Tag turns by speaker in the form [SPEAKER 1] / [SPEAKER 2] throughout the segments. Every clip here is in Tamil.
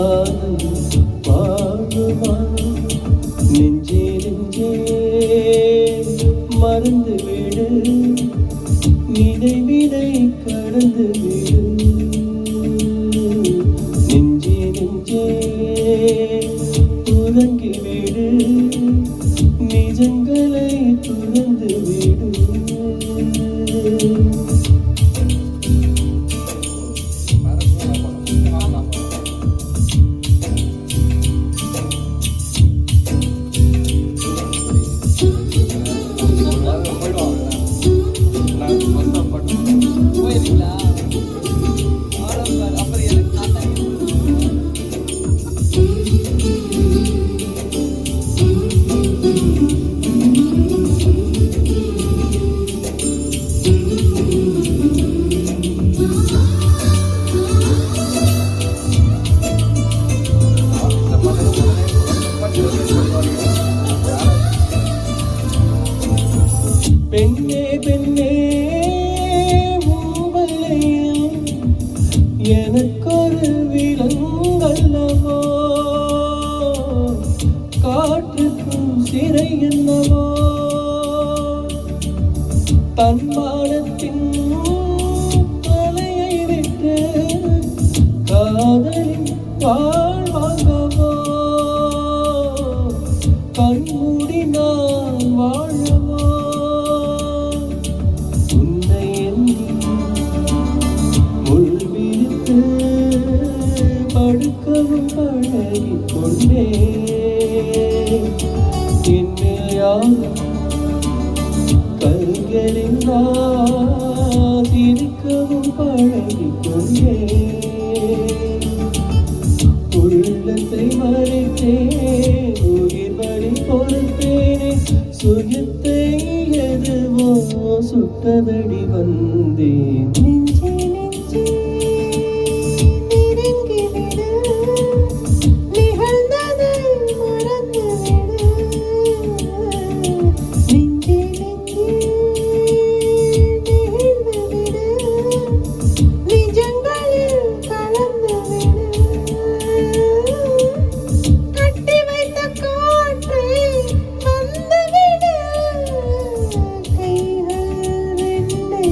[SPEAKER 1] காதல் வாழுமா நெஞ்சே நெஞ்சே மறந்து விடு நினைவினை கடந்து விடு நெஞ்சே நெஞ்சே உறங்கி விடு நிஜங்களை துறந்து விடு பெண்ணே பெண்ணே மூவலையும் எனக்கொரு விலங்கல்லவோ காற்றுக்கும் சிறை என்னவோ தன்மானத்தின் தலையை விட்டு காதலின் வாழ்வாங்கவோ கண்மூடி நான் வாழவோ உன்னை எண்ணி முள்விரித்து படுக்கவும் பழகிக் கொண்டே என்னில் யாரும் கருங்கலினால் சிரிக்கவும் பழகிக் கொண்டே உள்ளத்தை மறைத்தேன் உயிர் வழி பொறுத்தேனே சுயத்தை எதுவோ சுட்டதடி வந்தேன்
[SPEAKER 2] கைகள் ரெண்டை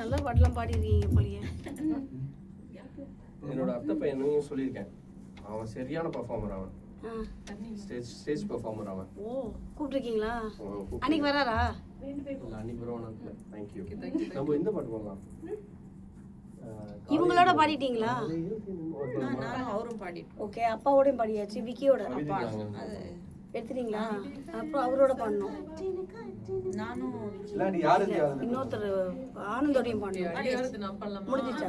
[SPEAKER 2] நல்லா பாட்டெல்லாம் பாடிருக்கீங்க போலியே.
[SPEAKER 1] என்னோட அத்தை பையனும் சொல்லியிருக்கேன், அவன் சரியான பர்ஃபார்மர். அவன் ஸ்டேஜ் பெர்ஃபார்மர் அவன்.
[SPEAKER 2] ஓ, கூப்பிட்டுருக்கீங்களா? அன்னைக்கு வராரா?
[SPEAKER 1] இல்லை, அன்னைக்கு வருவானா? தேங்க்யூ. நம்ம இந்த பாட்டு போடலாம்.
[SPEAKER 2] இவங்களோட பாடிட்டீங்களா?
[SPEAKER 3] அவரும் பாடிட்டோம்.
[SPEAKER 2] ஓகே, அப்பாவோடையும் பாடியாச்சு, விக்கியோட எடுத்துட்டீங்களா? அப்புறம் அவரோட பாடணும்.
[SPEAKER 3] நானும்
[SPEAKER 2] இன்னொருத்தர் ஆனந்தோடையும் பாடணும். முடிஞ்சிச்சா?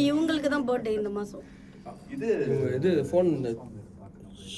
[SPEAKER 2] இவங்களுக்கு தான் பர்த்டே இந்த மாசம்.
[SPEAKER 1] இது ஃபோன்